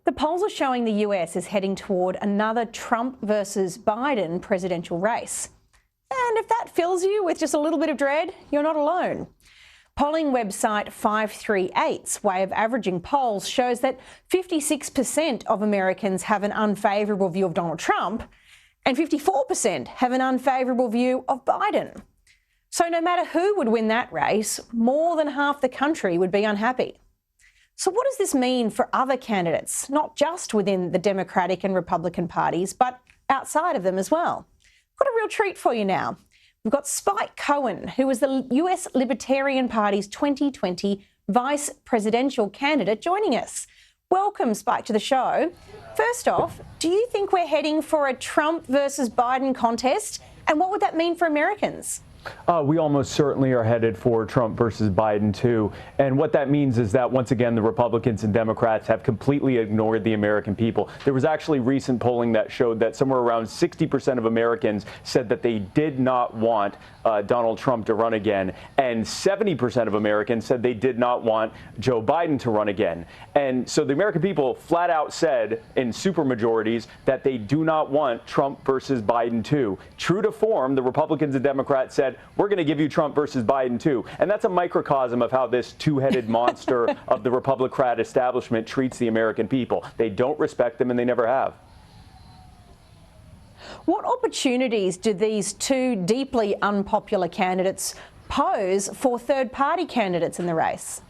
The polls are showing the US is heading toward another Trump versus Biden presidential race. And if that fills you with just a little bit of dread, you're not alone. Polling website 538's way of averaging polls shows that 56% of Americans have an unfavourable view of Donald Trump and 54% have an unfavourable view of Biden. So no matter who would win that race, more than half the country would be unhappy. So what does this mean for other candidates, not just within the Democratic and Republican parties, but outside of them as well? I've got a real treat for you now. We've got Spike Cohen, who was the US Libertarian Party's 2020 vice presidential candidate, joining us. Welcome, Spike, to the show. First off, do you think we're heading for a Trump versus Biden contest? And what would that mean for Americans? We almost certainly are headed for Trump versus Biden, too. And what that means is that, once again, the Republicans and Democrats have completely ignored the American people. There was actually recent polling that showed that somewhere around 60% of Americans said that they did not want Donald Trump to run again. And 70% of Americans said they did not want Joe Biden to run again. And so the American people flat out said in supermajorities that they do not want Trump versus Biden, too. True to form, the Republicans and Democrats said, we're going to give you Trump versus Biden, too. And that's a microcosm of how this two-headed monster of the Republicrat establishment treats the American people. They don't respect them, and they never have. What opportunities do these two deeply unpopular candidates pose for third-party candidates in the race?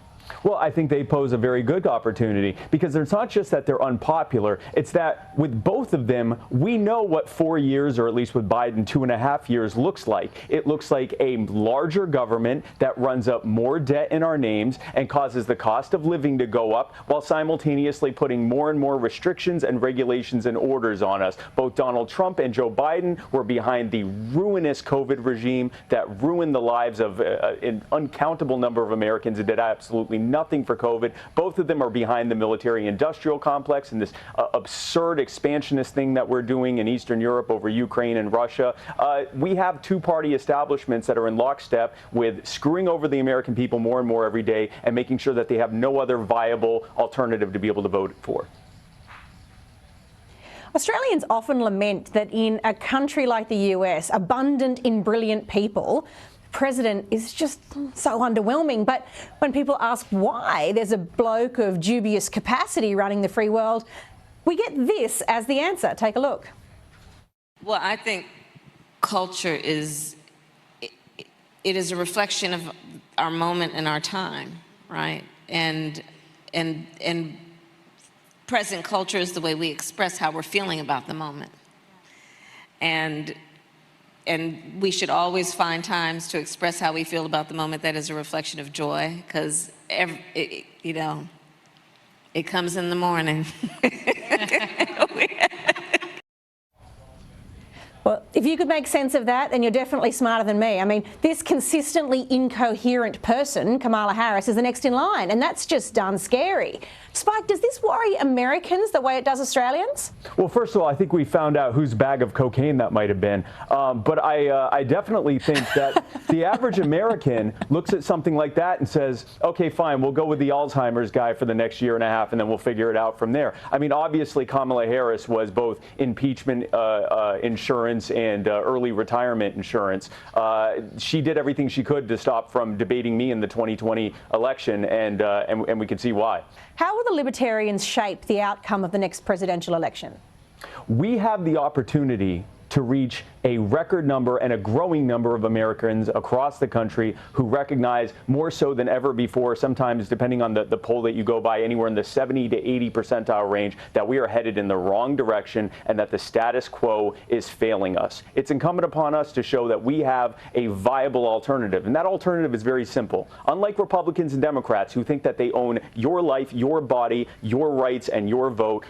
Well, I think they pose a very good opportunity, because it's not just that they're unpopular. It's that with both of them, we know what 4 years, or at least with Biden, 2.5 years, looks like. It looks like a larger government that runs up more debt in our names and causes the cost of living to go up, while simultaneously putting more and more restrictions and regulations and orders on us. Both Donald Trump and Joe Biden were behind the ruinous COVID regime that ruined the lives of an uncountable number of Americans and did absolutely nothing for COVID. Both of them are behind the military-industrial complex and this absurd expansionist thing that we're doing in Eastern Europe over Ukraine and Russia. We have two-party establishments that are in lockstep with screwing over the American people more and more every day and making sure that they have no other viable alternative to be able to vote for. Australians often lament that in a country like the US, abundant in brilliant people, president is just so underwhelming. But when people ask why there's a bloke of dubious capacity running the free world, we get this as the answer. Take a look. Well, I think culture is a reflection of our moment and our time, right? And present culture is the way we express how we're feeling about the moment. And we should always find times to express how we feel about the moment that is a reflection of joy, because, you know, it comes in the morning. Well, if you could make sense of that, then you're definitely smarter than me. I mean, this consistently incoherent person, Kamala Harris, is the next in line, and that's just darn scary. Spike, does this worry Americans the way it does Australians? Well, first of all, I think we found out whose bag of cocaine that might have been. But I definitely think that the average American looks at something like that and says, okay, fine, we'll go with the Alzheimer's guy for the next year and a half, and then we'll figure it out from there. I mean, obviously, Kamala Harris was both impeachment insurance and early retirement insurance. She did everything she could to stop from debating me in the 2020 election, and we can see why. How will the Libertarians shape the outcome of the next presidential election? We have the opportunity to reach a record number and a growing number of Americans across the country who recognize more so than ever before, sometimes depending on the poll that you go by, anywhere in the 70 to 80 percentile range, that we are headed in the wrong direction and that the status quo is failing us. It's incumbent upon us to show that we have a viable alternative, and that alternative is very simple. Unlike Republicans and Democrats who think that they own your life, your body, your rights, and your vote,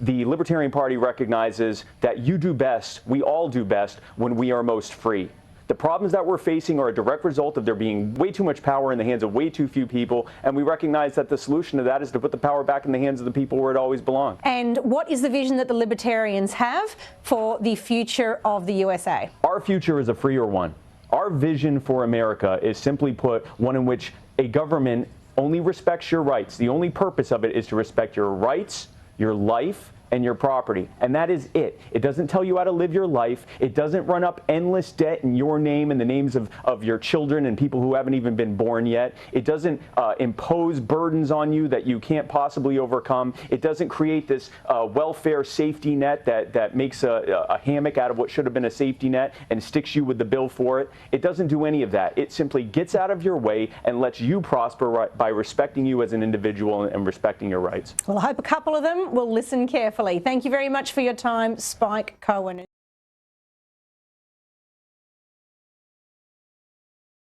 the Libertarian Party recognizes that you do best, we all do best, when we are most free. The problems that we're facing are a direct result of there being way too much power in the hands of way too few people, and we recognize that the solution to that is to put the power back in the hands of the people where it always belonged. And what is the vision that the Libertarians have for the future of the USA? Our future is a freer one. Our vision for America is, simply put, one in which a government only respects your rights. The only purpose of it is to respect your rights, your life, and your property. And that is it. It doesn't tell you how to live your life. It doesn't run up endless debt in your name and the names of your children and people who haven't even been born yet. It doesn't impose burdens on you that you can't possibly overcome. It doesn't create this welfare safety net that makes a hammock out of what should have been a safety net and sticks you with the bill for it. It doesn't do any of that. It simply gets out of your way and lets you prosper by respecting you as an individual and respecting your rights. Well, I hope a couple of them will listen carefully. Thank you very much for your time, Spike Cohen.